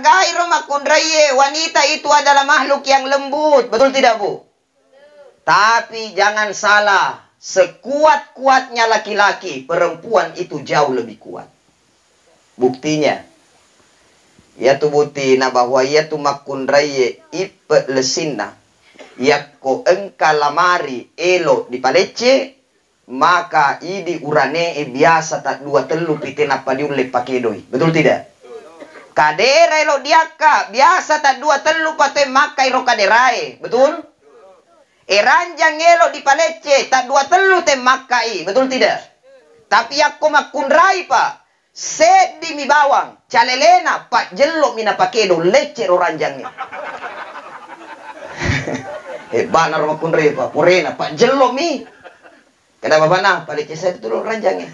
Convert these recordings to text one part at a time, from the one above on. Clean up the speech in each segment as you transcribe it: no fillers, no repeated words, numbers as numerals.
ghairu makundraye, wanita itu adalah makhluk yang lembut. Betul tidak, Bu? Tapi jangan salah, sekuat-kuatnya laki-laki, perempuan itu jauh lebih kuat. Buktinya, yaitu butina bahwa yaitu makundraye ipe lesina, yakko engka lamari elo di palece, maka idi urane biasa tak dua telu pitin apa diulek pakedoi. Betul tidak? Kadera elo diaka biasa tak dua telu pate makai ro kaderai. Betul? Ranjang elo di palece tak dua telu te makai. Betul tidak? Tapi aku makunrai pak. Sedi mi bawang, calelena pak jelok mina pakedo lece ro ranjangnya. Banar makunrai pak, purena pak jelok mi. Kenapa mana? Palece saya itu ro ranjangnya.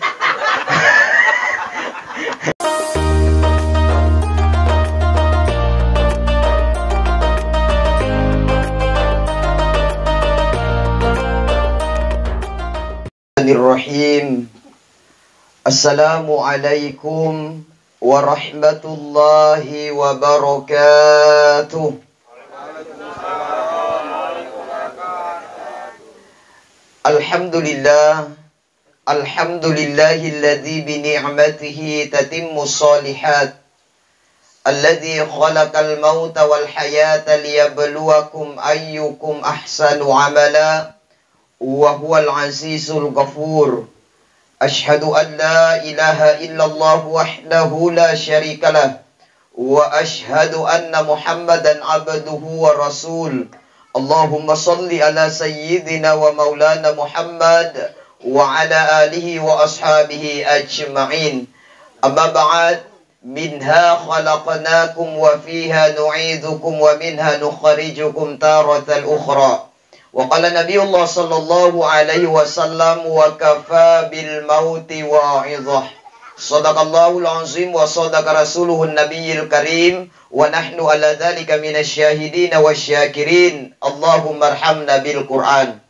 Bismillahirrahmanirrahim. Assalamualaikum warahmatullahi wabarakatuh. Alhamdulillah. Alhamdulillahilladzi bi ni'matihi tatimmu shalihat. Alladzi khalaqal mauta wal hayata liyabluwakum ayyukum ahsanu amala. Wa huwal azizul ghafur. Ashhadu an la ilaha illallah wahdahu la syarikalah. Wa ashhadu anna Muhammadan abduhu wa rasul. Allahumma salli ala sayyidina wa maulana Muhammad wa ala alihi wa ashabihi ajma'in. Amma ba'd, minha khalaqnakum wa fiha nu'idukum wa minha nukhrijukum taratal ukhra. Wa qala Nabiullah sallallahu alaihi wasallam wa kafa bil mauti wa'idhah. Sadaqallahul azim wa sadaqa rasuluhun nabiyil karim wa nahnu ala dhalika minasyahidin wasyakirin. Allahumma arhamna bil Qur'an.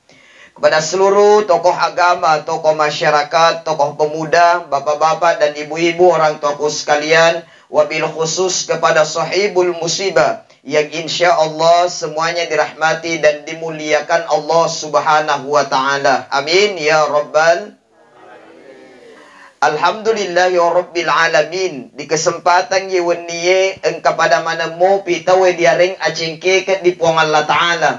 Kepada seluruh tokoh agama, tokoh masyarakat, tokoh pemuda, bapak-bapak dan ibu-ibu, orang tokoh sekalian, wabil khusus kepada sahibul musibah yang insya Allah semuanya dirahmati dan dimuliakan Allah subhanahu wa ta'ala. Amin ya rabbal. Alhamdulillahi rabbil alamin. Di kesempatan ye weniye engka pada mana mo pitawe diaring acengke ke di puang Allah Ta'ala.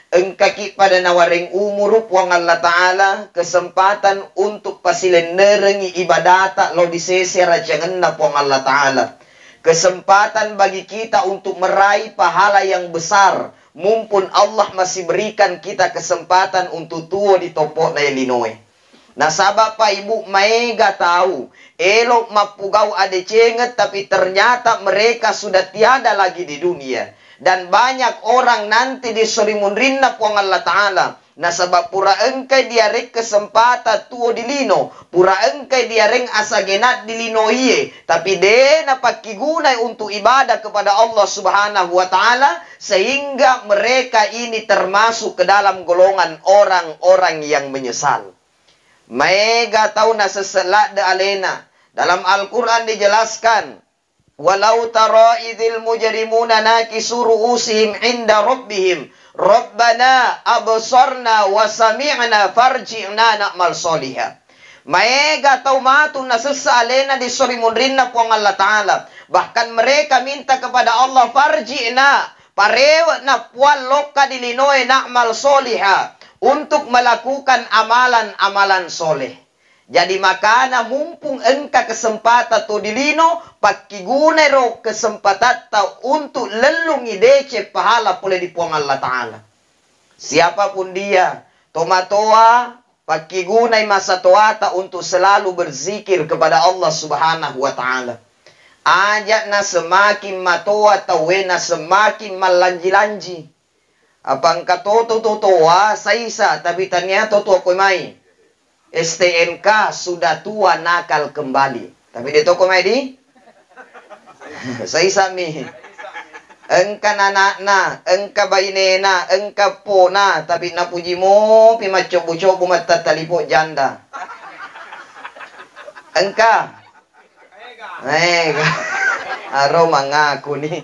Engka ki pada nawaring umur puang Allah Ta'ala. Kesempatan untuk pasilen nerengi ibadat lo diseser jangan na puang Allah Ta'ala. Kesempatan bagi kita untuk meraih pahala yang besar. Mumpun Allah masih berikan kita kesempatan untuk tua di topok na Illinois. Nah sabab Pak Ibu Mega tahu, elok mapugau ade cenget tapi ternyata mereka sudah tiada lagi di dunia. Dan banyak orang nanti disolimun rinna puang Allah Ta'ala. Nah sabab pura engkai diarek kesempatan tuo di lino. Pura engkai diareng asagenat di lino iye. Tapi dena pakigunai untuk ibadah kepada Allah subhanahu wa ta'ala. Sehingga mereka ini termasuk ke dalam golongan orang-orang yang menyesal. Mega tahu na seselak de alena. Dalam Al-Quran dijelaskan. Walau tara idhil mujrimuna nakisu ru'usihim inda rabbihim. Rabbana absarna wa sami'na farji'na na'mal solihah. Mega tahu matu na sesalena di sorimun rinna puang Allah Ta'ala. Bahkan mereka minta kepada Allah farji'na. Parewat na puan loka dilinoy na'mal solihah. Untuk melakukan amalan-amalan soleh. Jadi makana mumpung engka kesempatan tu dilino, pakigunero kesempatan tau untuk lelungi dece pahala pule di puang Allah Ta'ala. Siapapun dia, tomatoa, pakigunai masa toata untuk selalu berzikir kepada Allah subhanahu wa ta'ala. Ajak na semakin matoa tawena semakin malanji-lanji. Apang katoto-totoa saisa tapi ternyata toto ko mai. STNK sudah tua nakal kembali. Tapi di toko mai di saisa mi. Engka nanakna, engka bainena, engka pona tapi napuji mo pi macobo-cobo mata talipo janda. Engka. Aro mangaku nih.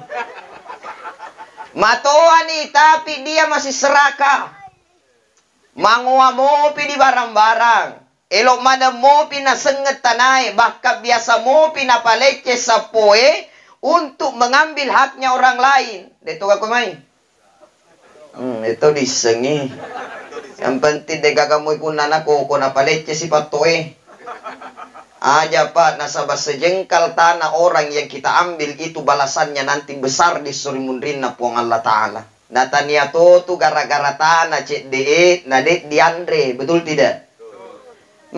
Matoa nih, tapi dia masih serakah. Mangua mopi di barang-barang. Elok mana mopi na senget tanai. Bahkan biasa mopi na palece sapoe untuk mengambil haknya orang lain. Itu aku main. Itu disengi. Yang penting dega kamu ikut nanako ko na palece si patoe. Aja pak, nasabah sejengkal tanah orang yang kita ambil itu balasannya nanti besar di suri mundrina puang Allah Ta'ala. Natania tu gara-gara tanah cek de, nadek diandre, betul tidak?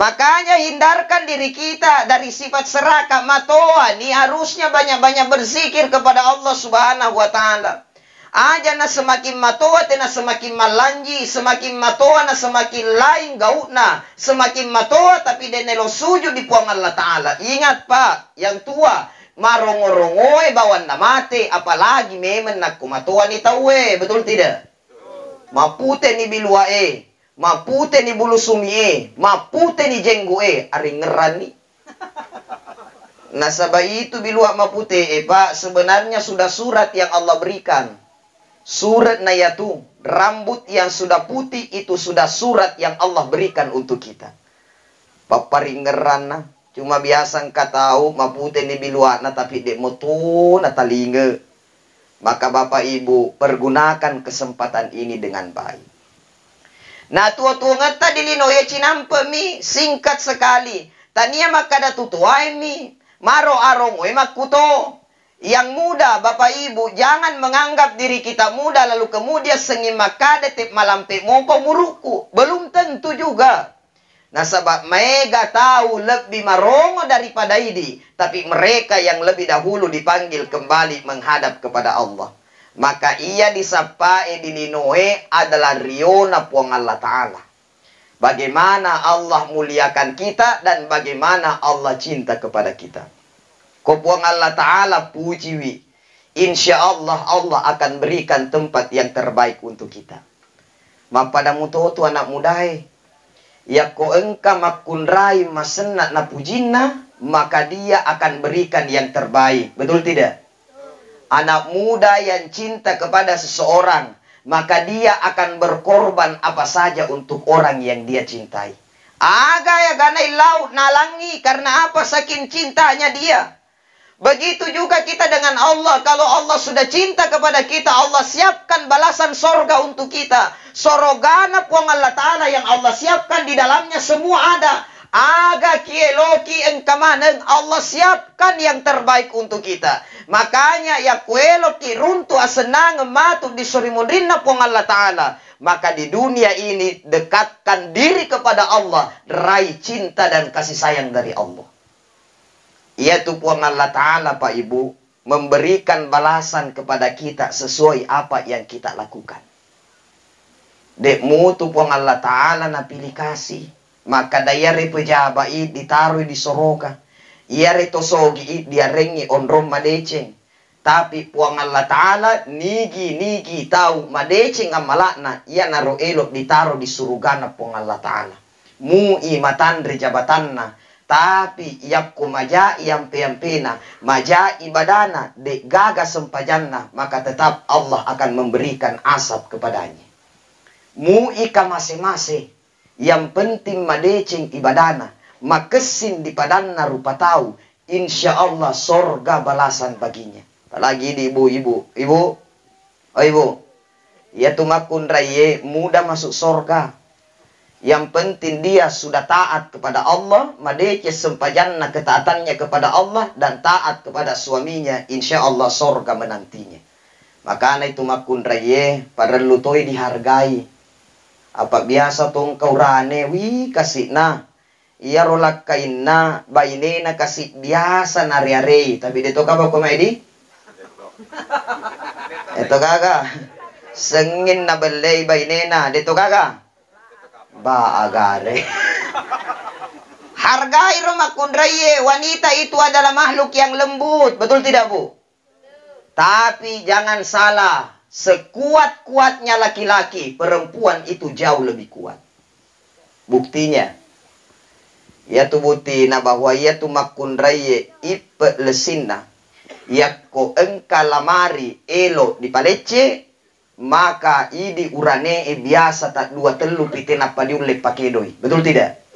Makanya hindarkan diri kita dari sifat serakah matoa. Ini harusnya banyak-banyak berzikir kepada Allah Subhanahu wa Ta'ala. Aja na semakin matoa tena semakin malanji, semakin matoa na semakin lain gautna, semakin matoa tapi denelo sujud di puang Allah Ta'ala. Ingat pak, yang tua marongorongoe bawan na mate, apalagi memang nak kumatoa ni tawe, betul tidak? Mapute ni biluae, mapute ni bulu sumie, mapute ni jenggue, ari ngerani. Nasabah itu bilua mapute, pak, sebenarnya sudah surat yang Allah berikan. Surat nayatu, rambut yang sudah putih itu sudah surat yang Allah berikan untuk kita. Paparingerana, cuma biasa engkau tahu mapute ni biluana tapi dek moto na talinga. Maka bapak ibu pergunakan kesempatan ini dengan baik. Nah tua-tua ngata dilino ya cinampe mi singkat sekali. Tania makada tutuai mi maro arong we makuto. Yang muda, Bapak Ibu, jangan menganggap diri kita muda lalu kemudian sengi makade tip malampe mopo muruku. Belum tentu juga. Nah, sebab mereka tahu lebih marongo daripada ini. Tapi mereka yang lebih dahulu dipanggil kembali menghadap kepada Allah. Maka ia disapai di Ninoe adalah riona puang Allah Ta'ala. Bagaimana Allah muliakan kita dan bagaimana Allah cinta kepada kita. Kopuang Allah Ta'ala pujiwi. Insya Allah Allah akan berikan tempat yang terbaik untuk kita. Mapada mutoto anak mudai. Ya ko engka makunrai masenat na pujina. Maka dia akan berikan yang terbaik. Betul tidak? Anak muda yang cinta kepada seseorang. Maka dia akan berkorban apa saja untuk orang yang dia cintai. Aga ya ganai laut nalangi. Karena apa saking cintanya dia. Begitu juga kita dengan Allah. Kalau Allah sudah cinta kepada kita, Allah siapkan balasan sorga untuk kita. Sorogana puang Allah Ta'ala yang Allah siapkan di dalamnya semua ada. Aga kieloki engkamaneng Allah siapkan yang terbaik untuk kita. Makanya ya kueloki runtu asenang matu di sorimundrina puang Allah Ta'ala. Maka di dunia ini dekatkan diri kepada Allah. Raih cinta dan kasih sayang dari Allah. Yaitu puang Allah Ta'ala Pak Ibu memberikan balasan kepada kita sesuai apa yang kita lakukan. Dekmu tu puang Allah Ta'ala na pilih kasih. Maka dayare pejabai ditaruh di soroka. Iare tosogi diarengi onrom madeceng. Tapi puang Allah Ta'ala nigi tahu madeceng amalakna. Ia naro elok ditaruh di surugana puang Allah Ta'ala. Mu'i matandri jabatanna. Tapi yapku majai yampe-yampena, majai ibadana, dek gaga sempajanna, maka tetap Allah akan memberikan asap kepadanya. Mu'ika masing-masing, yang penting madeceng ibadana, makesin di padanna rupa tahu, insya Allah sorga balasan baginya. Apalagi di ibu-ibu, ya tumakun raye mudah masuk sorga. Yang penting dia sudah taat kepada Allah, madece sempajanna ketaatannya kepada Allah dan taat kepada suaminya, insya Allah sorga menantinya. Makanya itu makun raye pada lutoi dihargai. Apa biasa tong kaurane wi kasih na, iya rolak kain na, baine na kasih biasa nari-ari. Tapi dito ka ba komedi? Ito kaga, sengin na belay baine na, dito kaga. Ba agare. Hargai romakundraye, wanita itu adalah makhluk yang lembut, betul tidak Bu? Tapi jangan salah, sekuat-kuatnya laki-laki, perempuan itu jauh lebih kuat. Buktinya, yaitu bukti na bahwa yaitu makundraye ipe lesina, yakko engka lamari elo di palece, maka idi urane biasa tak dua telu piten apa diulek pakai doi. Betul tidak?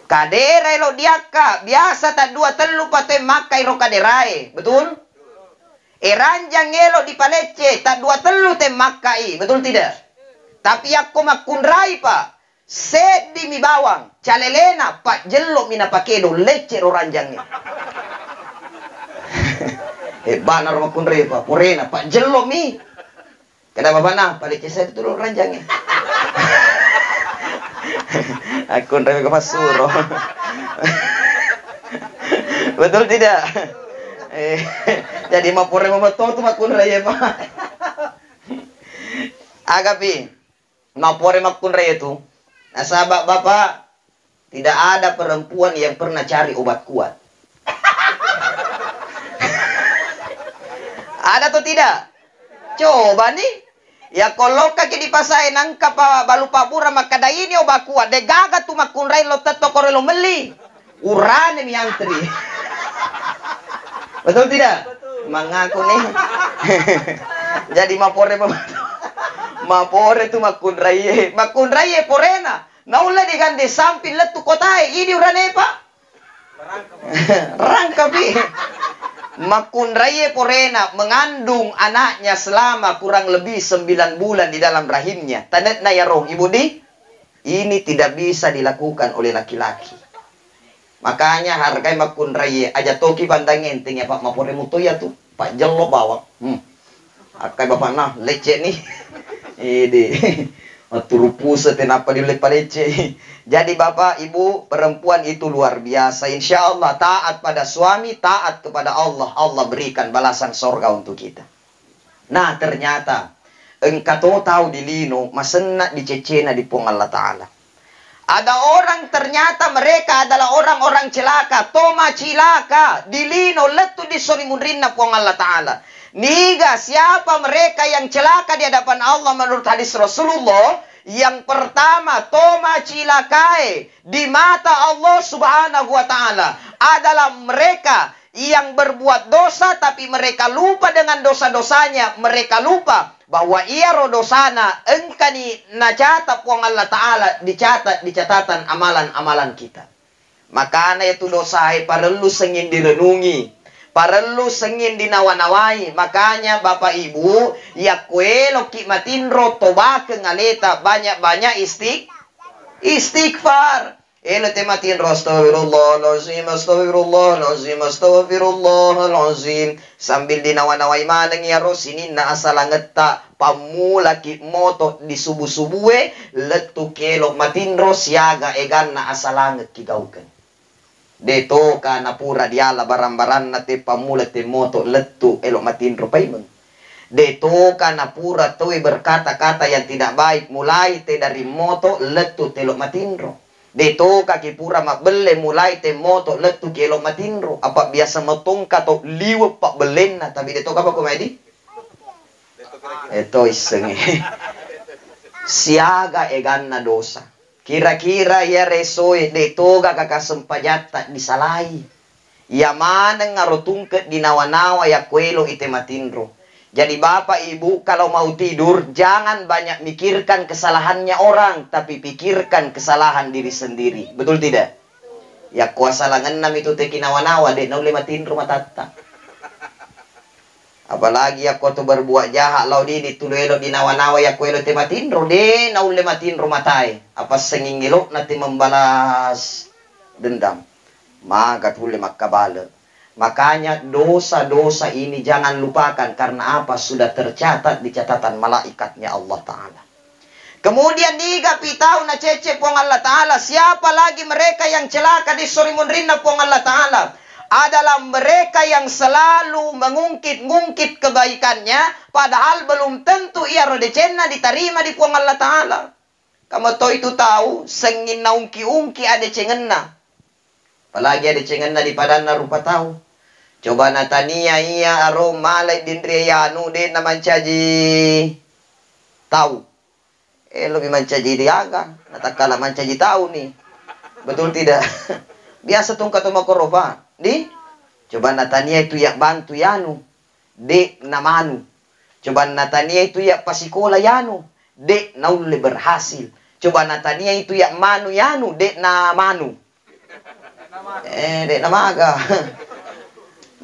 Kadera lo diaka biasa tak dua telu pate makai ro kaderai. Betul? Ranjang elo di palece tak dua telu te makai. Betul tidak? Tapi aku makunrai pak. Sedi mi bawang. Calelena pak jelok mina pakedo. Lece ro ranjangnya. Banar makunrai pak. Purena pak jelok mi. Kenapa bana? Palece saya itu lo ranjangnya. Aku nreme ke pasuro. Betul tidak? Jadi mapure mamato tu makun raya pa. Agapi, mapure makun raya tu. Nah, sahabat bapak, tidak ada perempuan yang pernah cari obat kuat. Ada atau tidak? Coba nih. Ya kalau kaki di pasai nangka pa balu pabura makada ini obat kuat. De gaga tu makun raya lo teto kore lo meli. Urane mi antri. Betul tidak? Betul. Mengaku nih. Jadi mapore tu makun raya porena. Naula digande samping letu kotai. Ini urane pak. Rangkapi. Makun raya porena mengandung anaknya selama kurang lebih 9 bulan di dalam rahimnya. Tanet na yarong ibu di. Ini tidak bisa dilakukan oleh laki-laki. Makanya hargai makun raya aja toki bandangin tingnya pak mapore muto ya tuh pak jelo bawang. Akai bapak nah lecek nih. Ini turupu seten apa di lepa lecek. Jadi bapak ibu perempuan itu luar biasa. Insya Allah taat pada suami, taat kepada Allah. Allah berikan balasan sorga untuk kita. Nah ternyata engkau tahu di lino masena di cecena di pung Allah Ta'ala. Ada orang ternyata mereka adalah orang-orang celaka. Toma cilaka. Dilino letu di sorimunrinna puang Allah Ta'ala. Niga siapa mereka yang celaka di hadapan Allah menurut hadis Rasulullah. Yang pertama toma cilakae di mata Allah Subhanahu wa Ta'ala. Adalah mereka yang berbuat dosa tapi mereka lupa dengan dosa-dosanya. Mereka lupa bahwa ia rodosana engkani nacata puang Allah Ta'ala dicatat di catatan amalan-amalan kita. Makanya itu dosa parelu sengin direnungi, parelu sengin dinawa-nawai. Makanya Bapak Ibu ya kuelo kimatinro toba ke ngaleta banyak-banyak istighfar. Elo tematin astaghfirullahalazim, astaghfirullahalazim, astaghfirullahalazim. Sambil dinawa-nawai maneng ya rosinin na asalangeta pamula ki moto di subuh-subuhe letu kelo matinro siaga egan na asalanget kigauken. Deto ka na pura diala baran-baran na te pamula te moto letu elo matinro paimeng. Deto ka na pura toy berkata-kata yang tidak baik mulai te dari moto letu telo matinro. Deto kaki pura mabele mulai te moto letu kelo matinro. Apa biasa motong kato liwep pak belena. Tapi deto apa komedi? Ito iseng siaga egan na dosa. Kira-kira ya resoy deto ga kakasempajata disalai. Ya mana ngarotungket dinawa-nawa ya kuelo ite matinro. Jadi Bapak Ibu kalau mau tidur jangan banyak mikirkan kesalahannya orang, tapi pikirkan kesalahan diri sendiri. Betul tidak? Ya kuasa langenam itu teki nawa-nawa dek nau lematin rumah tata. Apalagi aku tuh berbuat jahat lau di tulelo di nawa-nawa ya kuelo tematin ro de nau lematin rumah tai. Apa sengingilok nanti membalas dendam. Maka tuh lemak kabale. Makanya dosa-dosa ini jangan lupakan. Karena apa? Sudah tercatat di catatan malaikatnya Allah Ta'ala. Kemudian diga pitau na cece puang Allah Ta'ala. Siapa lagi mereka yang celaka di sorimunrinna puang Allah Ta'ala? Adalah mereka yang selalu mengungkit-ngungkit kebaikannya. Padahal belum tentu ia rodecena diterima di puang Allah Ta'ala. Kamu itu tahu. Sengin na ungki-ungki ada cengenna. Apalagi ada cengenna di padana rupa tahu. Coba natania iya aro malay dindri yanu din naman caji tahu. Lebih mancaji diaga. Natakala mancaji tahu nih. Betul tidak? Biasa tung katuma koroba. Di? Coba natania itu ya bantu yanu. Di namanu. Coba natania itu ya pasikola yanu, dek naule berhasil. Coba natania itu ya manu yanu, dek na manu. Dek na maga.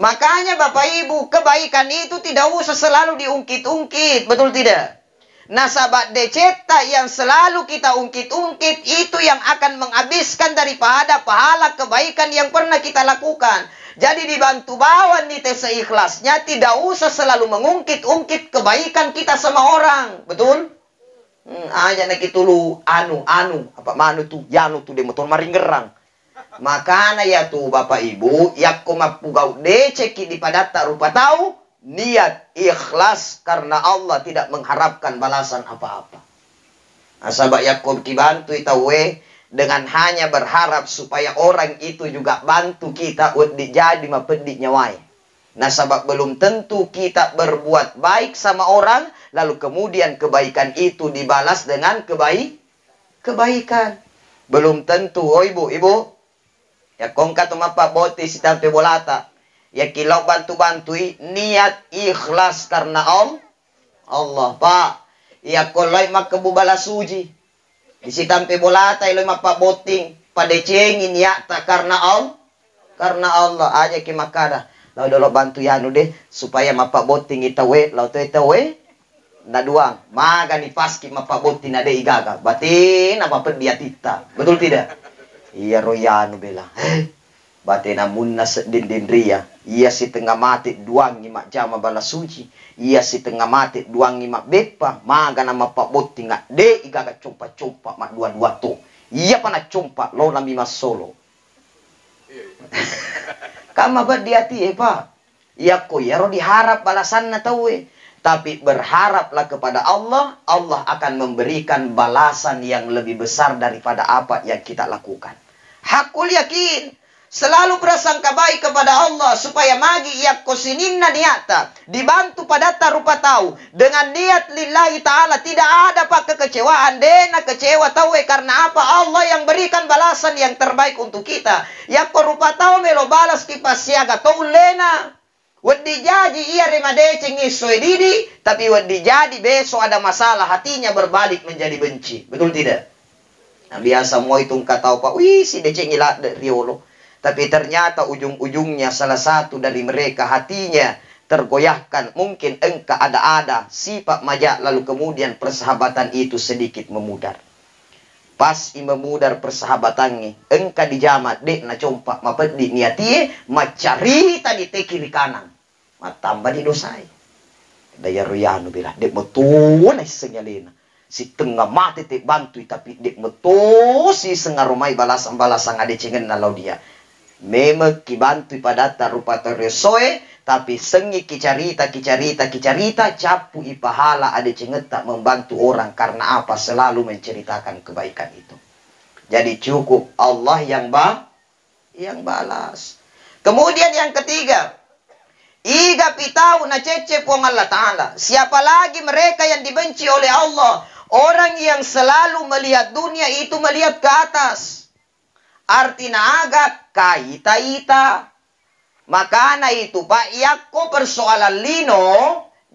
Makanya Bapak Ibu, kebaikan itu tidak usah selalu diungkit-ungkit, betul tidak? Nah, sahabat deceta yang selalu kita ungkit-ungkit itu yang akan menghabiskan daripada pahala kebaikan yang pernah kita lakukan. Jadi dibantu bawa nih seikhlasnya, tidak usah selalu mengungkit-ungkit kebaikan kita sama orang, betul? Aja nak itu lu anu apa manu tuh yanu tuh de motor maring gerang. Makanya ya tuh Bapak Ibu, yakko mapugau deceki di padata rupa tahu niat ikhlas karena Allah tidak mengharapkan balasan apa-apa. Asabak Yakub kibantu itawe dengan hanya berharap supaya orang itu juga bantu kita untuk jadi mapedi nyawai. Nah, sebab belum tentu kita berbuat baik sama orang, lalu kemudian kebaikan itu dibalas dengan kebaikan. Belum tentu, oh ibu, ya kongka tumapa boti si tampe bolata. Ya kilau bantu-bantui niat ikhlas karena Allah. Pak, ya kolai makebubala suji. Di si tampe bolata ilo mapa boting pada cengin ya tak karena Allah aja ki makada. Lau dolo bantu yanu deh supaya mapa boting itawe lau itawe na duang maga ni paski mapa boting na de igaga batin apa dia tita betul tidak iya royanu bela batin namun nas din ria iya si tengah mati duang ni mak jama bala suci iya si tengah mati duang ni mak bepa maga na mapa boting na de igaga coba mak dua tu iya pana compa lo nami mas solo kama ba diati Pak. Ya ko yaro diharap balasan na tawe. Tapi berharaplah kepada Allah, Allah akan memberikan balasan yang lebih besar daripada apa yang kita lakukan. Hakul yakin, selalu prasangka baik kepada Allah supaya magi yakko sininna niata, dibantu pada tarupa tahu dengan niat lillahi taala, tidak ada Pak kekecewaan dena kecewa tahu karena apa Allah yang berikan balasan yang terbaik untuk kita. Yakko rupa tahu melo balas kipas siaga tahu lena. Wadi jadi ia remadece ngisoi didi, tapi wadi jadi besok ada masalah hatinya berbalik menjadi benci. Betul tidak? Nah, biasa mau hitung kata Pak, wih si dece ngilat riolo. Tapi ternyata ujung-ujungnya salah satu dari mereka hatinya tergoyahkan. Mungkin engkau ada sifat majak lalu kemudian persahabatan itu sedikit memudar. Pas memudar persahabatannya, engkau dijamat dek na compak mapedi niatie macari tadi te kiri kanan. Matambah di dosai. Daya royano bilang dek metuan senyalena. Si tengah mati te bantu tapi dek metu si sengarumai balasan ade cengen nalau dia. Memang kibantu pada rupa tersoe tapi sengi kicarita capu ipahala ada cenget tak membantu orang karena apa selalu menceritakan kebaikan itu. Jadi cukup Allah yang balas. Kemudian yang ketiga, iga pitau na cece puang Allah Ta'ala. Siapa lagi mereka yang dibenci oleh Allah? Orang yang selalu melihat dunia itu melihat ke atas. Artinya agak kaita-ita. Makanya itu Pak Yakko persoalan lino.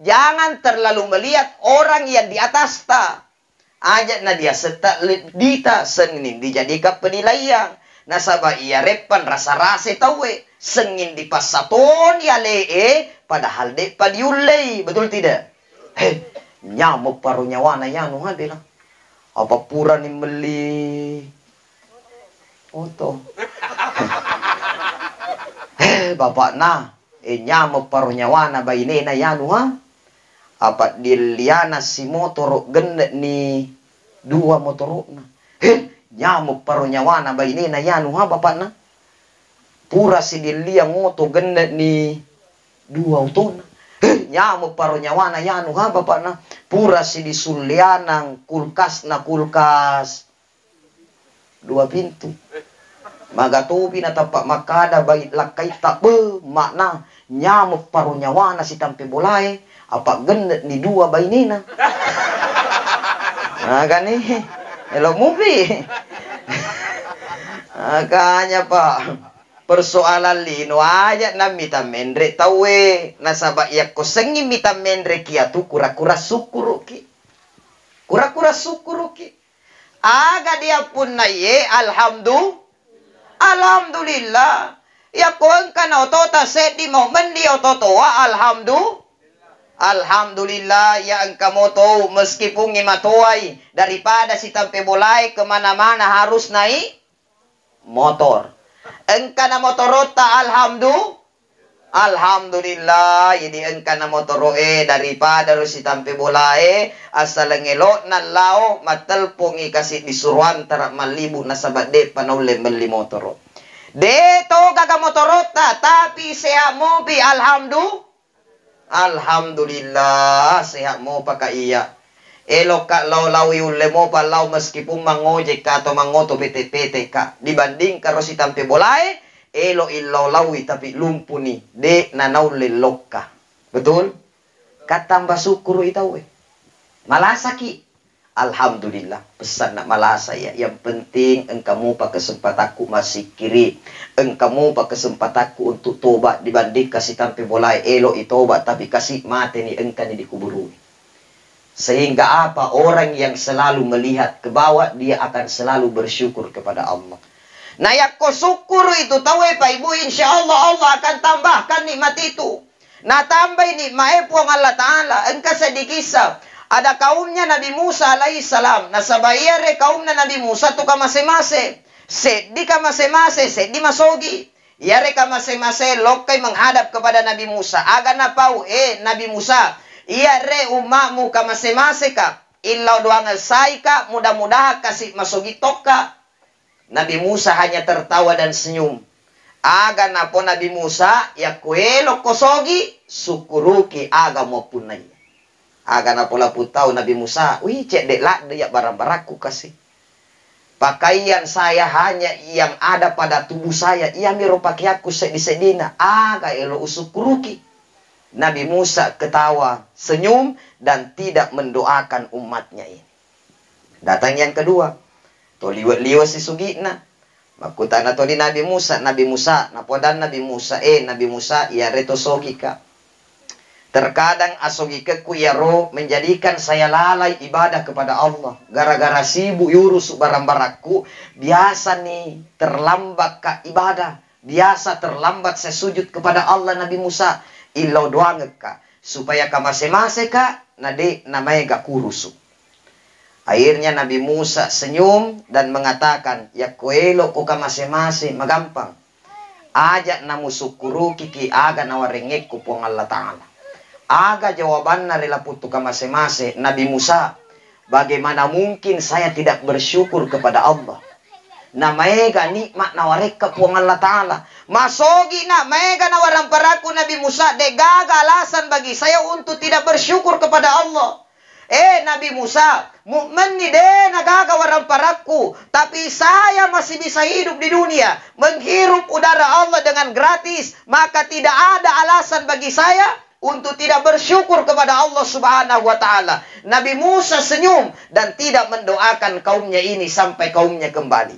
Jangan terlalu melihat orang yang di atas ta. Ajak na dia setak dita sengin dijadikan penilaian. Nasabah ia repan rasa-rasa tawe. Sengin di pasaton ya lee. Padahal dek padiulei. Betul tidak? Nyamuk paru nyawana yanu ha bilang. Apa pura ni meli foto. Bapak na, nyamuk parunyawana bayi na yanu ha. Apa diliana si motor gendet ni dua motor na. Nyamuk parunyawana bayi na yanu ha bapak na. Pura si dilia motor gendet ni dua auto na. Nyamuk parunyawana yanu ha bapak na. Pura si disulianang kulkas dua pintu. Magatubi na tapak makada bait lakay tabe makna nyamuk parunyawana si tampe bolay apa gendet ni dua bainina. Nah gani hello movie. Makanya Pak persoalan lino aja na mita mendre tawe nasaba ya kosengi mita mendre kia tu kura-kura sukuruki. Kura-kura sukuruki. Aga dia pun na ye alhamdulillah. Ya kuang kana otota sedi mo mendi ototoa alhamdulillah ya engkau moto meskipun ngimatuai daripada si tampe bolai kemana-mana harus naik motor. Engkau na motorota alhamdulillah jadi engkau na motoroe daripada si tampe bolai asal ngelok na lao matelpungi kasih disuruhan tarak malibu nasabat de panole beli motoro. De to gaga motorota tapi sehat mobi alhamdulillah sehat mo pakai iya. Elok ka lawi ule mo pa law meskipun mangojek ka atau mangoto PT ka dibanding karo si tampe bolai elo ilaw lawi tapi lumpuni de nanaw lelok ka. Betul? Katambah syukur itaw malasaki. Alhamdulillah pesan nak malasa ya. Yang penting engkau mo pa kesempatanku masih kiri. Engkau mo pa kesempatanku untuk tobat dibanding kasih tampe bolai elo itobat tapi kasih mati ni engkau ni dikuburui. Sehingga apa orang yang selalu melihat ke bawah dia akan selalu bersyukur kepada Allah. Nah ya ko syukur itu tahu Pak Ibu insyaallah Allah akan tambahkan nikmat itu. Nah tambah nikmat puang Allah Ta'ala. Engkau sedikisah. Ada kaumnya Nabi Musa alaihissalam. Nasabaya re kaumnya Nabi Musa tu kamase-mase. Sedih kamase-mase, sedih masogi. Ya re kamase-mase lokai menghadap kepada Nabi Musa. Aga napau Nabi Musa. Iya re umakmu kamase-mase ka. Illau doang sai ka mudah-mudahan kasih masogi toka. Nabi Musa hanya tertawa dan senyum. Aga napo Nabi Musa ya kuelo kosogi sukuruki aga maupun nai. Aga na pula putau Nabi Musa, wih cek dek lak dia barang-barangku kasih. Pakaian saya hanya yang ada pada tubuh saya. Ia miro pakaianku sedina. Aga elo usukuruki. Nabi Musa ketawa, senyum dan tidak mendoakan umatnya ini. Datang yang kedua. To liwat si sugina. Makutana to di Nabi Musa, napodan Nabi Musa, Nabi Musa ia reto sogika. Terkadang asogikeku ya roh menjadikan saya lalai ibadah kepada Allah. Gara-gara sibuk yurus barang-barangku. Biasa nih terlambat ka ibadah. Biasa terlambat saya sujud kepada Allah Nabi Musa. Ilau doang ka. Supaya ka mase-mase ka. Nade namanya gak kurusu. Akhirnya Nabi Musa senyum dan mengatakan. Ya kuelo ko ka mase-mase magampang. Ajak namu sukuru kiki aga nawarengek ku puang Allah Ta'ala. Aga jawaban rela putu kamase-mase Nabi Musa. Bagaimana mungkin saya tidak bersyukur kepada Allah? Na mega nikmat nawareka puang Allah Ta'ala. Masogi na mega nawarang paraku Nabi Musa. De gaga alasan bagi saya untuk tidak bersyukur kepada Allah. Nabi Musa. Mukmin ni de nagaga warang paraku. Tapi saya masih bisa hidup di dunia. Menghirup udara Allah dengan gratis. Maka tidak ada alasan bagi saya untuk tidak bersyukur kepada Allah Subhanahu wa Ta'ala. Nabi Musa senyum dan tidak mendoakan kaumnya ini sampai kaumnya kembali.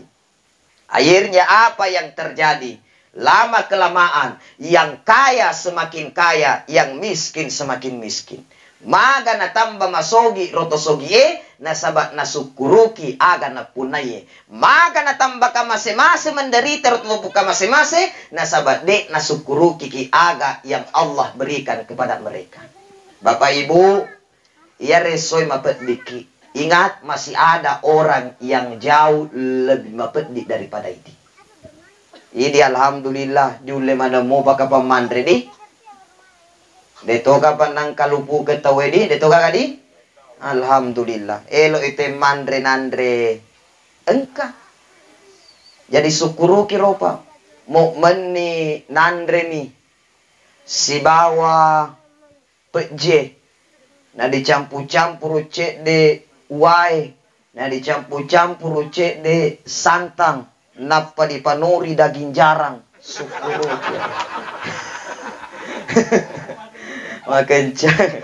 Akhirnya apa yang terjadi? Lama kelamaan yang kaya semakin kaya, yang miskin semakin miskin. Maga na tamba masogi rotosogi nasabat nasukuruki aga na punaye. Maga na tamba kamase-mase menderita rotosogi kamase-mase nasabat de nasukuruki ki aga yang Allah berikan kepada mereka. Bapak Ibu, ya resoi mapediki. Ingat masih ada orang yang jauh lebih mapedi daripada ini. Ini alhamdulillah diule mana mau pakai pemandre di. Deto kapan nang kalupu ketawedi, deto kadi. Alhamdulillah. Elo ite mandre nandre engka. Jadi syukuru kiropa. Mukmin ni nandre ni. Si bawa peje. Na dicampur-campur cek de uai. Na dicampur-campur cek de santang. Napa dipanuri daging jarang. Syukuru kira. Makencang.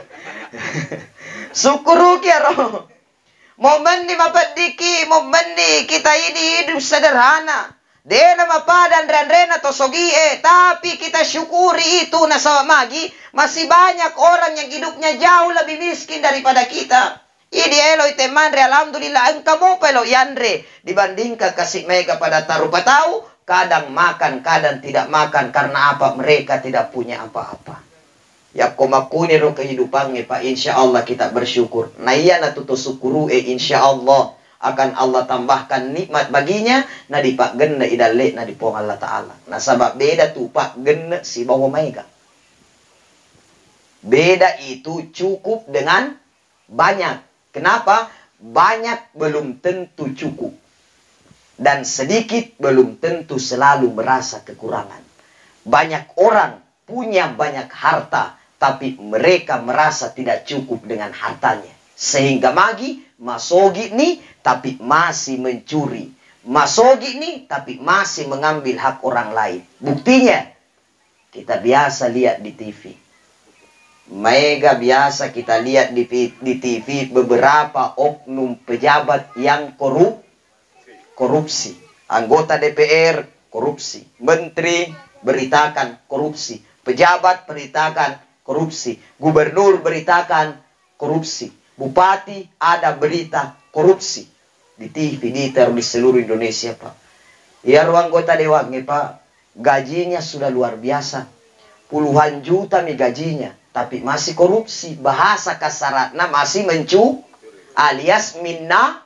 Syukuru kira. Momen ni mapediki, momen ni kita ini hidup sederhana. Dena mapadan rena tosogie, tapi kita syukuri itu nasawa magi, masih banyak orang yang hidupnya jauh lebih miskin daripada kita. Idi elo itemandre, alhamdulillah, engkau mo pelo yandre, dibandingkan kasih mega pada tarupa tahu, kadang makan, kadang tidak makan, karena apa? Mereka tidak punya apa-apa. Ya komakuni ro kehidupannya Pak, insya Allah kita bersyukur. Nah iya na tuto syukuru insya Allah akan Allah tambahkan nikmat baginya na di pak genda idale na di pong Allah Ta'ala. Nah sabab beda tuh pak genda si bawa mega. Beda itu cukup dengan banyak. Kenapa? Banyak belum tentu cukup. Dan sedikit belum tentu selalu merasa kekurangan. Banyak orang punya banyak harta, tapi mereka merasa tidak cukup dengan hartanya. Sehingga magi, masogi nih, tapi masih mencuri. Masogi nih, tapi masih mengambil hak orang lain. Buktinya, kita biasa lihat di TV. Mega biasa kita lihat di TV beberapa oknum pejabat yang korupsi. Anggota DPR, korupsi. Menteri, beritakan korupsi. Pejabat, beritakan korupsi. Gubernur, beritakan korupsi. Bupati ada berita korupsi di TV ditaruh di seluruh Indonesia Pak. Ya ruang anggota dewan Pak, gajinya sudah luar biasa, puluhan juta nih gajinya, tapi masih korupsi. Bahasa kasaratna masih alias minnau.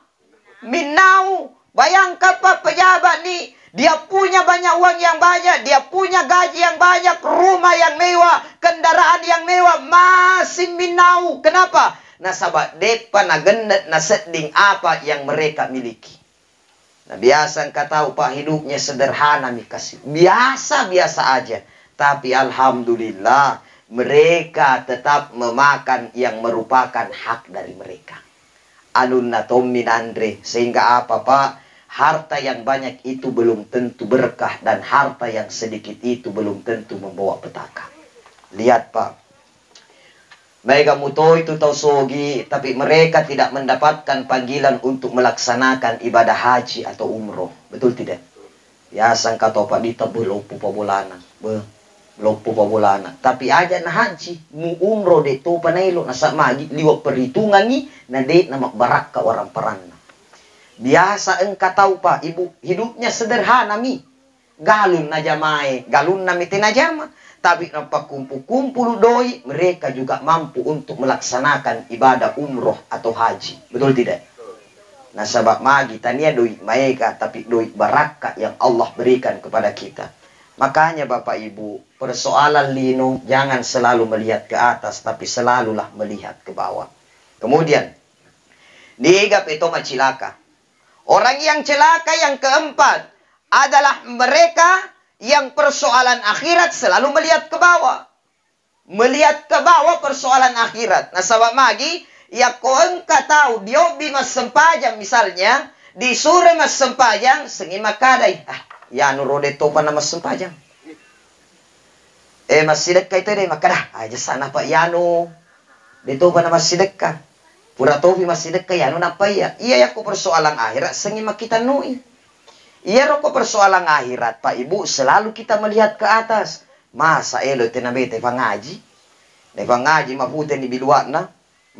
Bayangkan Pak, pejabat nih, dia punya banyak uang yang banyak, dia punya gaji yang banyak, rumah yang mewah, kendaraan yang mewah, masih minnau. Kenapa? Nasabak depa na gendet na seding apa yang mereka miliki. Nah biasa engkau tahu Pak, hidupnya sederhana nih kasih. Biasa-biasa aja. Tapi alhamdulillah mereka tetap memakan yang merupakan hak dari mereka. Anun natommin andre. Sehingga apa Pak? Harta yang banyak itu belum tentu berkah, dan harta yang sedikit itu belum tentu membawa petaka. Lihat Pak. Mereka muto itu tahu sogi, tapi mereka tidak mendapatkan panggilan untuk melaksanakan ibadah haji atau umroh. Betul tidak? Biasa engkau tahu Pak, dita belopu pabulana. Belopu pabulana. Tapi aja na haji, mu umroh de to panailo nasa magi, liwat perhitungan ni, na de na makbarak ka orang peranna. Biasa engkau tahu Pak, ibu hidupnya sederhana mi. Galun na jamae, galun na mitina jama. Tapi nampak kumpul-kumpul doi, mereka juga mampu untuk melaksanakan ibadah umroh atau haji. Betul tidak? Nah sebab magi tania doi mereka, tapi doi barakah yang Allah berikan kepada kita. Makanya Bapak Ibu, persoalan lino jangan selalu melihat ke atas, tapi selalulah melihat ke bawah. Kemudian, diigap itu macilaka. Orang yang celaka yang keempat adalah mereka yang persoalan akhirat selalu melihat ke bawah. Melihat ke bawah persoalan akhirat. Nah sahabat magi, ya kau engkau tahu, dia bimas sempajang misalnya, disuruh mas sempajang, sengi makadai. Ya nurode topa na mas sempajang. Mas sidekah itu deh, makadah. Aja sana Pak Yano. Dito pa na mas sidekah. Pura topi mas sidekah, Yano na pa ya. Iya ya ko persoalan akhirat, sengi makita nui. Iya roko persoalan akhirat Pak Ibu, selalu kita melihat ke atas. Masa elo tenabete pangaji. Ne pangaji mapute ni biluakna,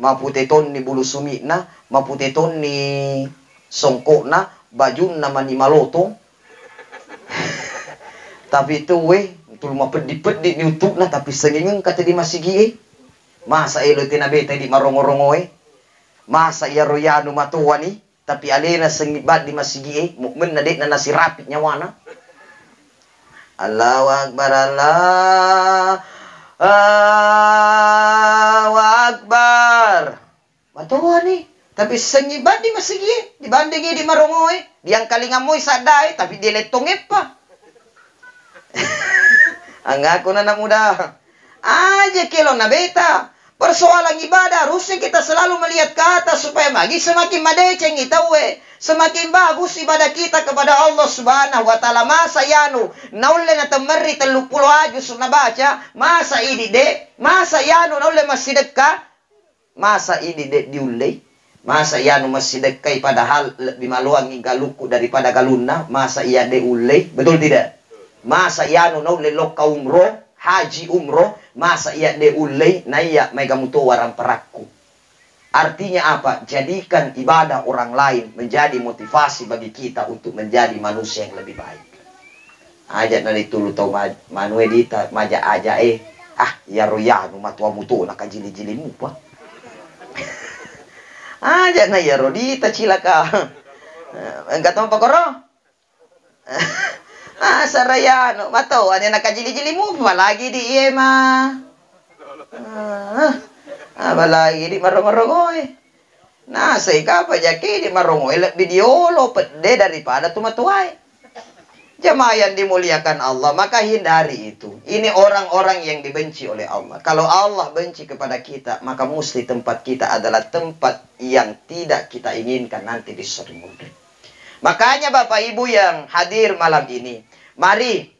mapute ton ni bulu sumikna, mapute ton ni songkokna, bajun nama ni malotong. Tapi itu tul mapedit-pedit ni utukna, tapi sengingeng kata di masigi. Masa elo tenabete di marongo-rongo Masa iya royano matuwa ni. Tapi alena sengibat di masigi mukmin na dek na nasirapit nyawana. Allahu Akbar, Allahu Akbar. Matuwa ni. Tapi sengibat di masigi, dibandingi di marongoy, diang kalingamoy sadai, tapi dia letongep pa. Angako na muda. Aja kilo na beta. Persoalan ibadah, harusnya kita selalu melihat ke atas supaya magi semakin madeceng kita semakin bagus ibadah kita kepada Allah Subhanahu wa taala. Masa yanu naulle na tamarri 30 ajus na baca, masa ini de, masa yanu naulle masidekka, masa ini de diulle. Masa ia nu masih dekai padahal lebih maluang galuku daripada galuna. Masa ia de ulei, betul tidak? Masa ia nu lelok ka umroh, haji umroh, masa ia de ulei, na ia mega mutu warang perakku. Artinya apa? Jadikan ibadah orang lain menjadi motivasi bagi kita untuk menjadi manusia yang lebih baik. Ajak nari tulu tau manue dita maja aja ya roya nu matua mutu nak jili-jilimu pa. Ajak na ya rodita cilaka. Enggak tahu pakoro. Saraya no mato ane nak jili-jilimu pa lagi di ieu mah. Balagi di marong-marong nah, saya kapa jaki di marong video lo pede daripada tumatuai. Jamaah yang dimuliakan Allah, maka hindari itu. Ini orang-orang yang dibenci oleh Allah. Kalau Allah benci kepada kita, maka mesti tempat kita adalah tempat yang tidak kita inginkan nanti di surga. Makanya Bapak Ibu yang hadir malam ini, mari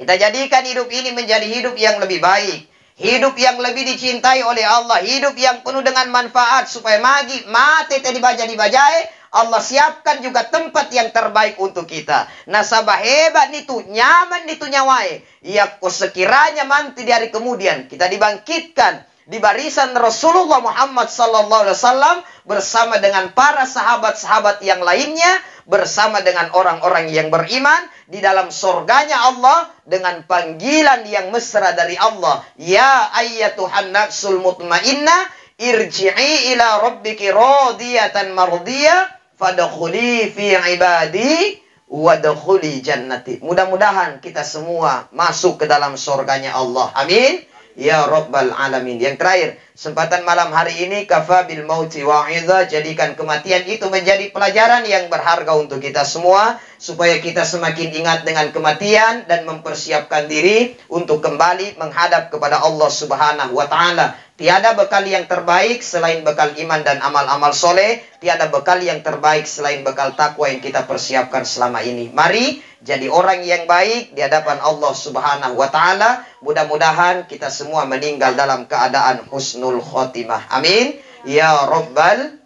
kita jadikan hidup ini menjadi hidup yang lebih baik. Hidup yang lebih dicintai oleh Allah. Hidup yang penuh dengan manfaat. Supaya mati tadi dibajae. Allah siapkan juga tempat yang terbaik untuk kita. Nasabah hebat itu, nyaman itu nyawai. Ya sekiranya nanti di hari kemudian kita dibangkitkan di barisan Rasulullah Muhammad SAW bersama dengan para sahabat-sahabat yang lainnya, bersama dengan orang-orang yang beriman di dalam surganya Allah dengan panggilan yang mesra dari Allah. Ya ayyatuhan nafsul mutmainnah irji'i ila rabbiki radiyatan mardiyah fadkhuli fi ibadi wadkhuli jannati. Mudah-mudahan kita semua masuk ke dalam surganya Allah. Amin. Ya Rabbal Alamin. Yang terakhir, kesempatan malam hari ini kafa bil mauti wa'idha. Jadikan kematian itu menjadi pelajaran yang berharga untuk kita semua. Supaya kita semakin ingat dengan kematian dan mempersiapkan diri untuk kembali menghadap kepada Allah Subhanahu wa Ta'ala. Tiada bekal yang terbaik selain bekal iman dan amal-amal soleh. Tiada bekal yang terbaik selain bekal takwa yang kita persiapkan selama ini. Mari jadi orang yang baik di hadapan Allah Subhanahu wa Ta'ala. Mudah-mudahan kita semua meninggal dalam keadaan husnul khotimah. Amin. Ya Rabbal